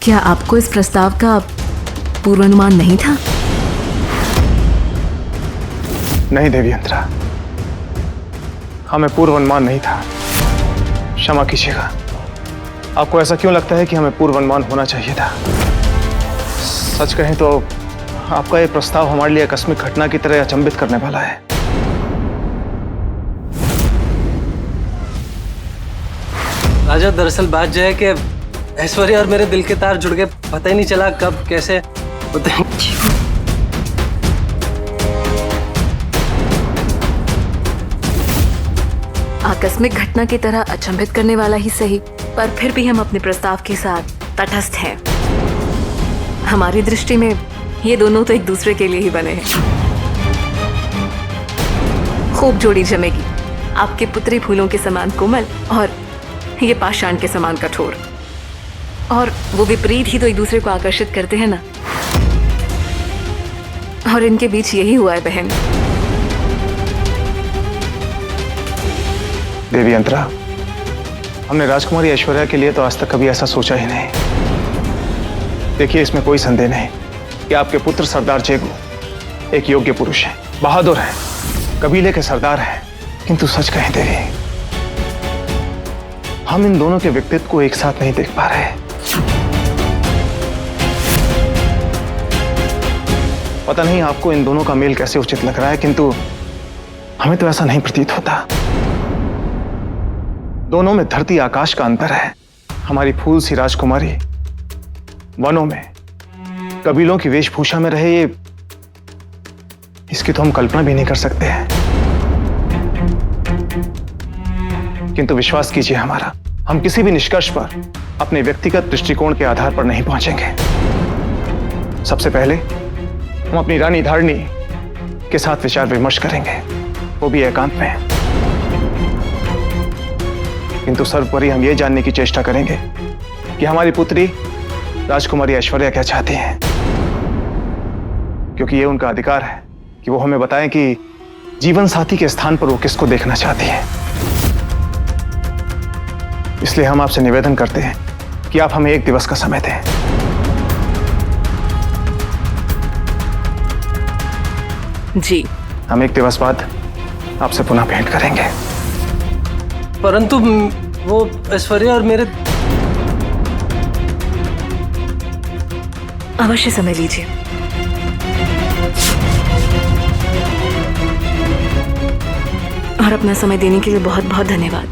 क्या आपको इस प्रस्ताव का पूर्वानुमान नहीं था? नहीं देवी अंतरा, हमें पूर्वानुमान नहीं था। क्षमा कीजिएगा। आपको ऐसा क्यों लगता है कि हमें पूर्वानुमान होना चाहिए था? सच कहें तो आपका यह प्रस्ताव हमारे लिए आकस्मिक घटना की तरह अचंभित करने वाला है। राजा, दरअसल बात जो है कि ऐश्वर्या और मेरे दिल के तार जुड़ गए, पता ही नहीं चला कब कैसे आकस्मिक घटना की तरह अचंभित करने वाला ही सही, पर फिर भी हम अपने प्रस्ताव के साथ तटस्थ हैं। हमारी दृष्टि में ये दोनों तो एक दूसरे के लिए ही बने हैं। खूब जोड़ी जमेगी, आपके पुत्री फूलों के समान कोमल और ये पाषाण के समान कठोर। और वो विपरीत ही तो एक दूसरे को आकर्षित करते हैं ना। और इनके बीच यही हुआ है बहन। देवी अंतरा, हमने राजकुमारी ऐश्वर्या के लिए तो आज तक कभी ऐसा सोचा ही नहीं। देखिए, इसमें कोई संदेह नहीं कि आपके पुत्र सरदार जेगू एक योग्य पुरुष हैं, बहादुर हैं, कबीले के सरदार हैं। किंतु सच कहें देवी, हम इन दोनों के व्यक्तित्व को एक साथ नहीं देख पा रहे। पता नहीं आपको इन दोनों का मेल कैसे उचित लग रहा है, किंतु हमें तो ऐसा नहीं प्रतीत होता। दोनों में धरती आकाश का अंतर है। हमारी फूल सी राजकुमारी वनों में कबीलों की वेशभूषा में रहे, ये इसकी तो हम कल्पना भी नहीं कर सकते हैं। किंतु विश्वास कीजिए हमारा, हम किसी भी निष्कर्ष पर अपने व्यक्तिगत दृष्टिकोण के आधार पर नहीं पहुंचेंगे। सबसे पहले हम अपनी रानी धारणी के साथ विचार विमर्श करेंगे, वो भी एकांत में। किंतु सर्वोपरि हम ये जानने की चेष्टा करेंगे कि हमारी पुत्री राजकुमारी ऐश्वर्या क्या चाहती हैं, क्योंकि ये उनका अधिकार है कि वो हमें बताएं कि जीवन साथी के स्थान पर वो किसको देखना चाहती हैं। इसलिए हम आपसे निवेदन करते हैं कि आप हमें 1 दिवस का समय दें। जी, हम 1 दिवस बाद आपसे पुनः भेंट करेंगे। परंतु वो ऐश्वर्या और मेरे अवश्य समय लीजिए। और अपना समय देने के लिए बहुत बहुत धन्यवाद।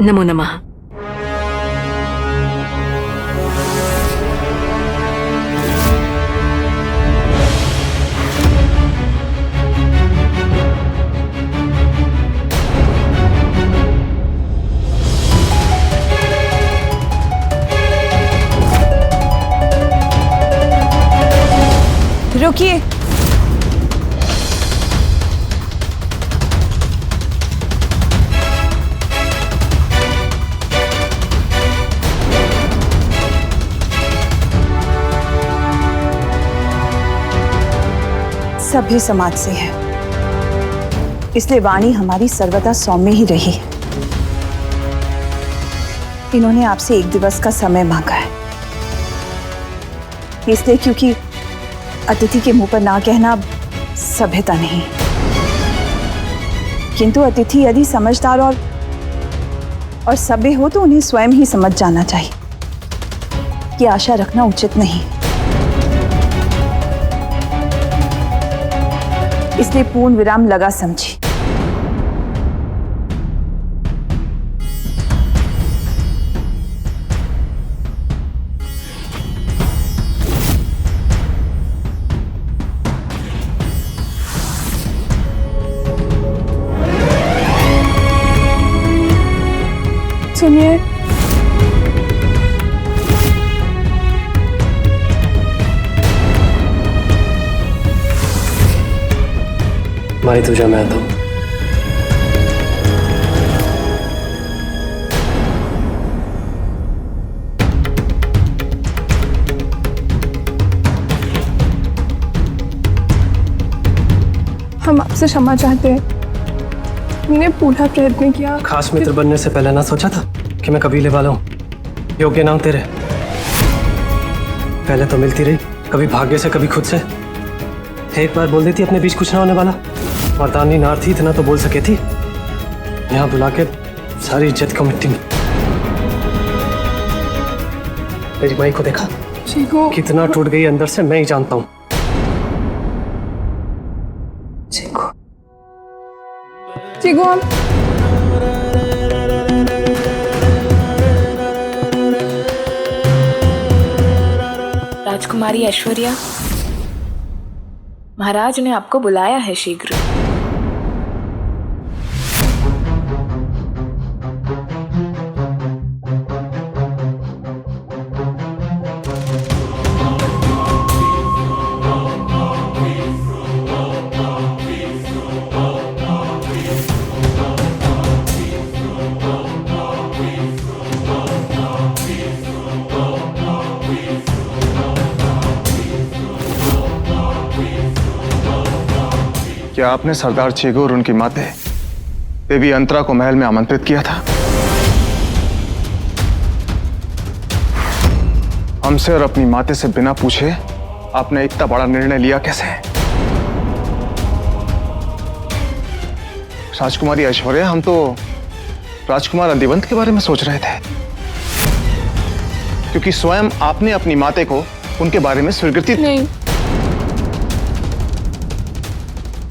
नमो नमः। रुकिए। सभ्य समाज से है, इसलिए वाणी हमारी सर्वदा सौम्य ही रही है। इन्होंने आपसे 1 दिवस का समय मांगा है, इसलिए क्योंकि अतिथि के मुंह पर ना कहना सभ्यता नहीं। किंतु अतिथि यदि समझदार और सभ्य हो तो उन्हें स्वयं ही समझ जाना चाहिए कि आशा रखना उचित नहीं। इसलिए पूर्ण विराम लगा समझी। सुनिए, माई तुझा मैं आता हूं। हम आपसे क्षमा चाहते हैं। हमने पूरा प्रयत्न किया। खास मित्र बनने से पहले ना सोचा था कि मैं कबीले वाला हूं। योग्य ना हूं तेरे। पहले तो मिलती रही, कभी भाग्य से कभी खुद से। एक बार बोल देती अपने बीच कुछ ना होने वाला। मर्दानी नार थी, इतना तो बोल सके थी। यहाँ बुला के सारी इज्जत को मिट्टी में। मेरी माई को देखा चीकू, कितना टूट गई अंदर से, मैं ही जानता हूँ। चीकू, चीकू आप राजकुमारी ऐश्वर्या, महाराज ने आपको बुलाया है शीघ्र। क्या आपने सरदार चेगू और उनकी माते देवी अंतरा को महल में आमंत्रित किया था? हमसे और अपनी माते से बिना पूछे आपने इतना बड़ा निर्णय लिया कैसे? राजकुमारी ऐश्वर्या, हम तो राजकुमार अंदिवंत के बारे में सोच रहे थे, क्योंकि स्वयं आपने अपनी माते को उनके बारे में स्वीकृति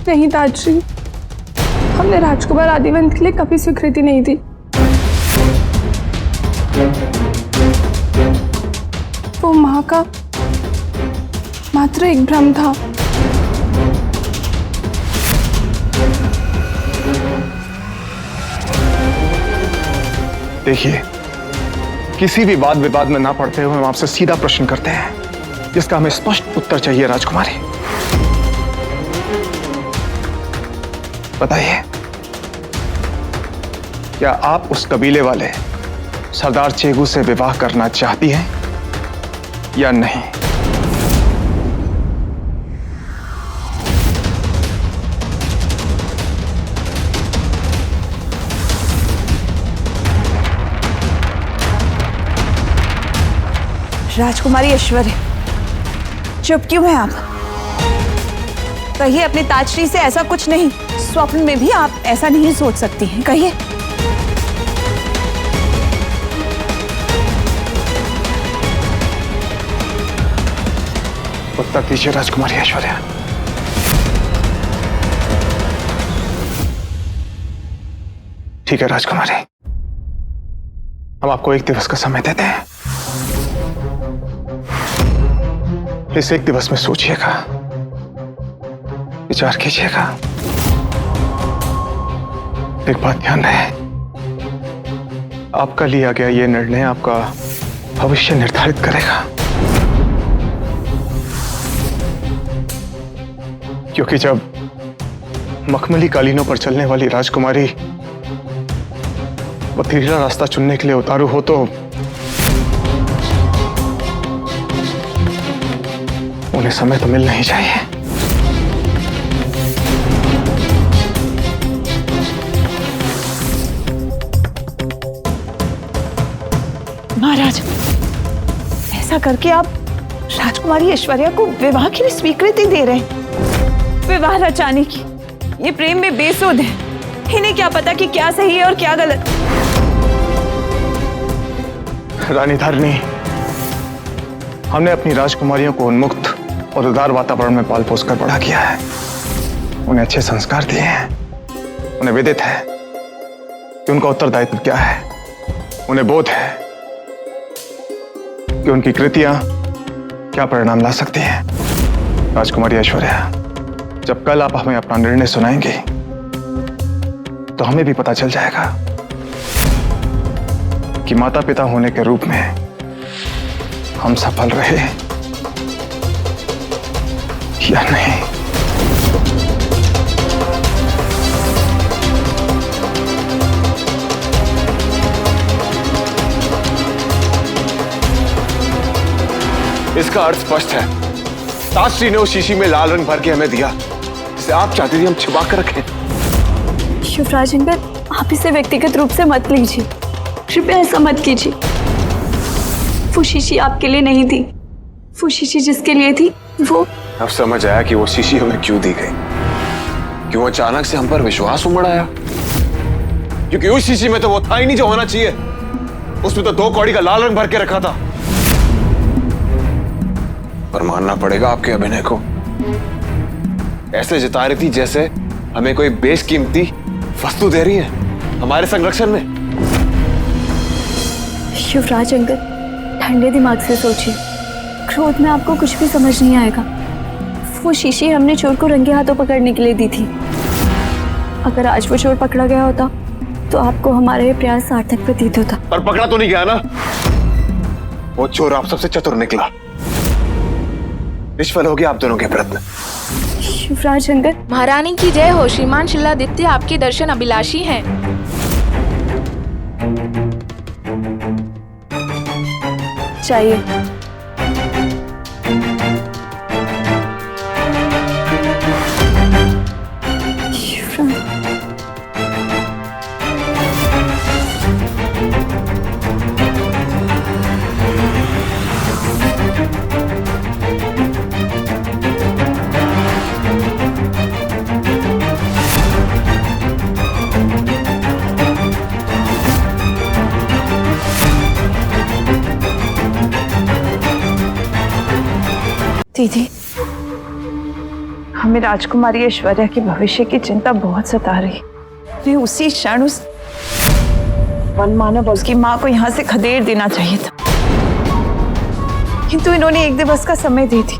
नहीं ताजश्री, हमने राजकुमार आदिवंत के लिए कभी स्वीकृति नहीं दी। वो माँ का मात्र एक भ्रम था। देखिए, किसी भी वाद विवाद में ना पड़ते हुए हम आपसे सीधा प्रश्न करते हैं, जिसका हमें स्पष्ट उत्तर चाहिए। राजकुमारी, बताइए, क्या आप उस कबीले वाले सरदार चेगू से विवाह करना चाहती हैं या नहीं? राजकुमारी ऐश्वर्या, चुप क्यों हैं आप? कहिए अपनी ताजश्री से ऐसा कुछ नहीं। स्वप्न में भी आप ऐसा नहीं सोच सकती हैं, कहिए। उत्तर दीजिए राजकुमारी ऐश्वर्या। ठीक है राजकुमारी, हम आपको 1 दिवस का समय देते हैं। इस 1 दिवस में सोचिएगा, विचार कीजिएगा। एक बात ध्यान रहे, आपका लिया गया यह निर्णय आपका भविष्य निर्धारित करेगा। क्योंकि जब मखमली कालीनों पर चलने वाली राजकुमारी पथरीला रास्ता चुनने के लिए उतारू हो, तो उन्हें समय तो मिलना ही चाहिए। महाराज, ऐसा करके आप राजकुमारी ऐश्वर्या को विवाह की भी स्वीकृति दे रहे हैं। विवाह रचाने की, ये प्रेम में बेसुध है। इन्हें क्या पता कि क्या सही है और क्या गलत। रानी धारिणी, हमने अपनी राजकुमारियों को उन्मुक्त और उदार वातावरण में पाल पोस कर बड़ा किया है। उन्हें अच्छे संस्कार दिए हैं। उन्हें विदित है कि उनका उत्तरदायित्व क्या है। उन्हें बोध है कि उनकी कृतियां क्या परिणाम ला सकती हैं। राजकुमारी ऐश्वर्या, जब कल आप हमें अपना निर्णय सुनाएंगे, तो हमें भी पता चल जाएगा कि माता पिता होने के रूप में हम सफल रहे या नहीं। इसका अर्थ स्पष्ट है। ताजश्री ने उस शीशी में लाल रंग भर के हमें दिया, जिसे आप चाहती थी हम छुपा कर रखें। शिवराज इंदर, आप इसे व्यक्तिगत रूप से मत लीजिए। कृपया ऐसा मत कीजिए। वो शीशी आपके लिए नहीं थी, वो शीशी जिसके लिए थी वो। अब समझ आया कि वो शीशी हमें क्यों दी गई, क्यों अचानक से हम पर विश्वास उमड़ आया। क्योंकि उस शीशी में तो वो था ही नहीं जो होना चाहिए, उसमें तो 2 कौड़ी का लाल रंग भर के रखा था। पर मानना पड़ेगा आपके अभिनय को, ऐसे जता रही थी जैसे हमें कोई बेशकीमती वस्तु दे रही है हमारे संरक्षण में। युवराज अंकल, ठंडे दिमाग से सोचिए, क्रोध में आपको कुछ भी समझ नहीं आएगा। वो शीशी हमने चोर को रंगे हाथों पकड़ने के लिए दी थी। अगर आज वो चोर पकड़ा गया होता तो आपको हमारे ये प्रयास सार्थक प्रतीत होता। पर पकड़ा तो नहीं गया ना, वो चोर आप सबसे चतुर निकला। निष्फल हो गया आप दोनों के प्रयत्न। युवराज अंकल, महारानी की जय हो। श्रीमान शिलादित्य आपके दर्शन अभिलाषी हैं। चाहिए दीदी, हमें राजकुमारी ऐश्वर्या के भविष्य की चिंता बहुत सता रही। मैं उसी क्षण उस वनमानव और उसकी माँ को यहाँ से खदेड़ देना चाहिए था, किंतु इन्होंने 1 दिवस का समय दे दी,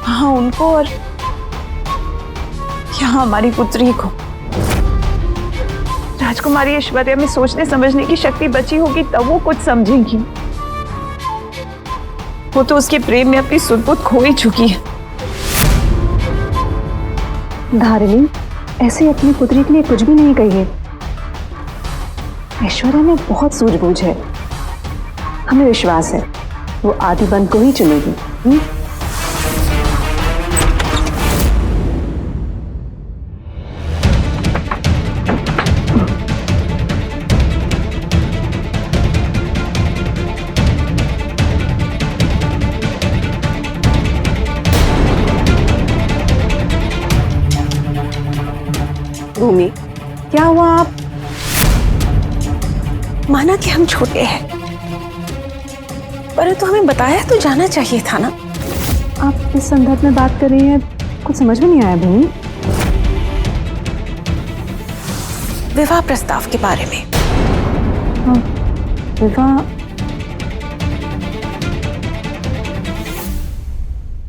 वहाँ उनको और यहाँ हमारी पुत्री को। राजकुमारी ऐश्वर्या में सोचने समझने की शक्ति बची होगी तब वो कुछ समझेंगी। वो तो उसके प्रेम में अपनी सुध-बुध खो ही चुकी है। धारिणी ऐसे अपनी पुत्री के लिए कुछ भी नहीं कहिए। ऐश्वर्या में बहुत सूझबूझ है, हमें विश्वास है वो आदिबंद को ही चुनेगी। भूमि, क्या हुआ? आप माना कि हम छोटे हैं, परंतु हमें बताया तो जाना चाहिए था ना। आप इस संदर्भ में बात कर रही हैं, कुछ समझ में नहीं आया भूमि। विवाह प्रस्ताव के बारे में। विवाह?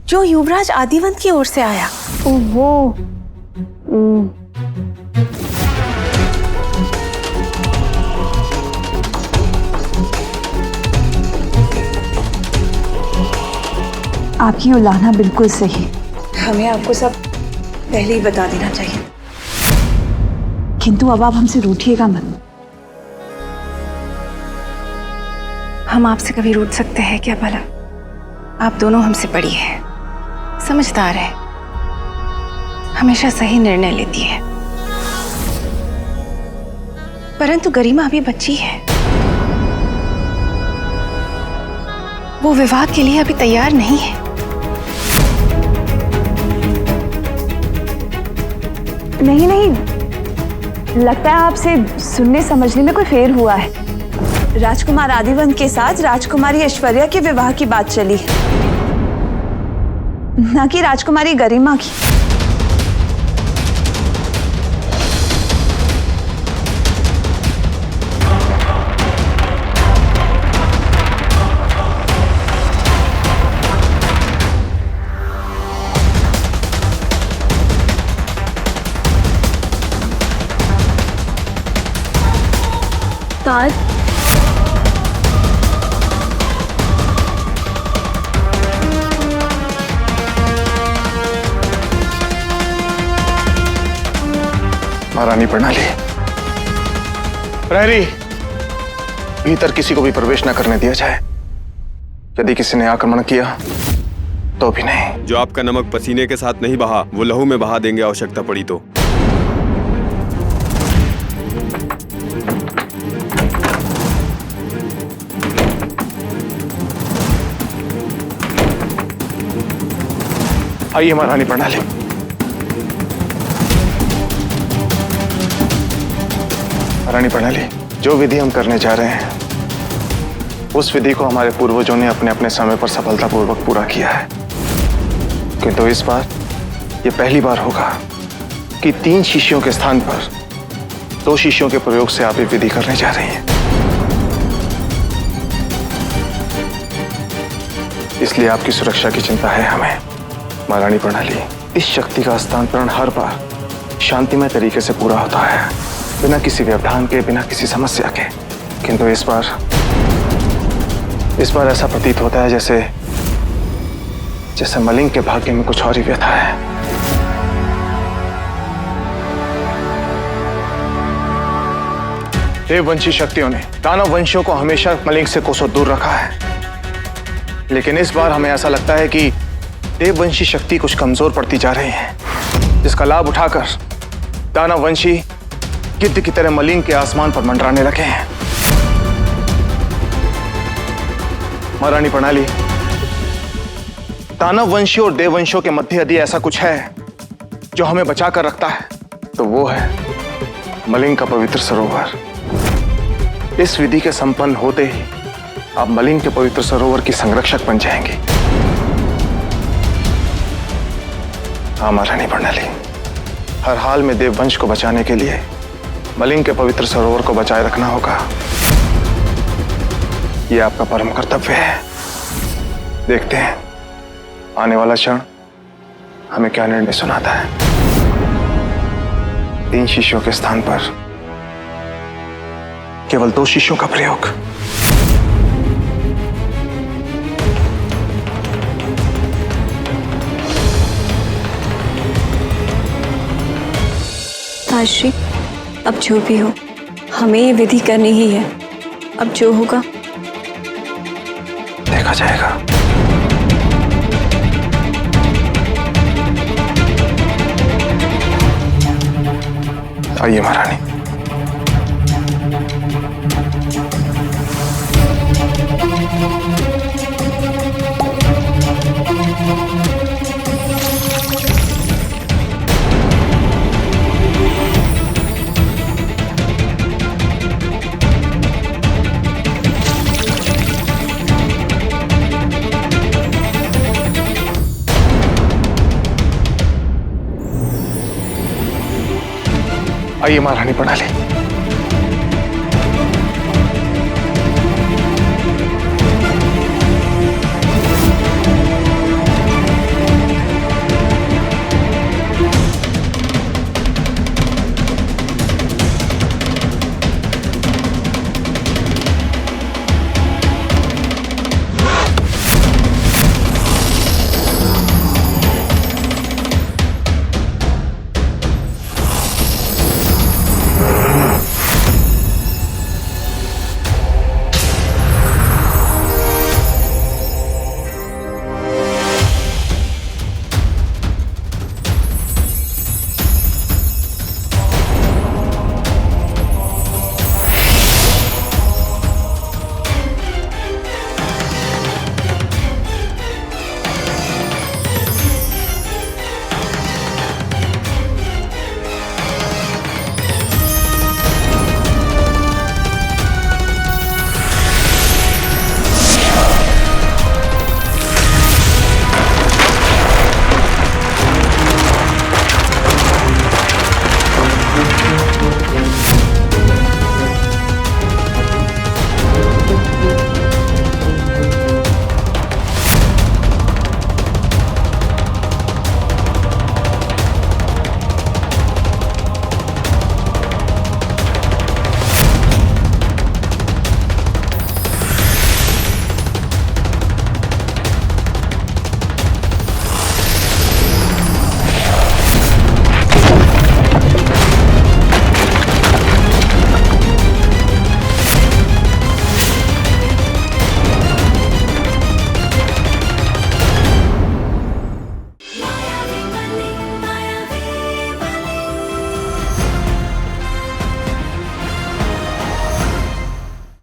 जो युवराज आदिवंत की ओर से आया। वो आपकी उलाहना बिल्कुल सही। हमें आपको सब पहले ही बता देना चाहिए, किंतु अब आप हमसे रूठिएगा मत। हम आपसे कभी रूठ सकते हैं क्या भला? आप दोनों हमसे बड़ी हैं, समझदार हैं, हमेशा सही निर्णय लेती है। परंतु गरिमा अभी बच्ची है, वो विवाह के लिए अभी तैयार नहीं है। नहीं नहीं, लगता है आपसे सुनने समझने में कोई फेर हुआ है। राजकुमार आदिवंत के साथ राजकुमारी ऐश्वर्या के विवाह की बात चली, न कि राजकुमारी गरिमा की। ताज, महारानी प्रणाली। प्रहरी, भीतर किसी को भी प्रवेश न करने दिया जाए। यदि किसी ने आक्रमण किया तो भी नहीं। जो आपका नमक पसीने के साथ नहीं बहा, वो लहू में बहा देंगे आवश्यकता पड़ी तो। आइए महारानी प्रणाली। महारानी प्रणाली, जो विधि हम करने जा रहे हैं उस विधि को हमारे पूर्वजों ने अपने अपने समय पर सफलतापूर्वक पूरा किया है, किंतु इस बार ये पहली बार होगा कि 3 शिष्यों के स्थान पर 2 शिष्यों के प्रयोग से आप ये विधि करने जा रही हैं। इसलिए आपकी सुरक्षा की चिंता है हमें। महारानी प्रणाली, इस शक्ति का हस्तांतरण हर बार शांतिमय तरीके से पूरा होता है, बिना किसी व्यवधान के, बिना किसी समस्या के, किंतु इस बार ऐसा प्रतीत होता है जैसे मलिंग के भाग्य में कुछ और ही व्यथा है। देववंशी शक्तियों ने दानव वंशियों को हमेशा मलिंग से कोसों दूर रखा है, लेकिन इस बार हमें ऐसा लगता है कि देववंशी शक्ति कुछ कमजोर पड़ती जा रही है, जिसका लाभ उठाकर दानव वंशी गिद्ध की तरह मलिंग के आसमान पर मंडराने लगे हैं। महारानी प्रणाली, दानव वंशियों और देववंशियों के मध्य यदि ऐसा कुछ है जो हमें बचा कर रखता है तो वो है मलिंग का पवित्र सरोवर। इस विधि के संपन्न होते ही आप मलिंग के पवित्र सरोवर की संरक्षक बन जाएंगे। हाँ महारानी प्रणाली, हर हाल में देववंश को बचाने के लिए मलिंग के पवित्र सरोवर को बचाए रखना होगा। यह आपका परम कर्तव्य है। देखते हैं आने वाला क्षण हमें क्या निर्णय सुनाता है। 3 शिष्यों के स्थान पर केवल 2 शिष्यों का प्रयोग। ताश्री, अब जो भी हो हमें ये विधि करनी ही है। अब जो होगा देखा जाएगा। आइए महारानी। आइए महारानी प्रणाली।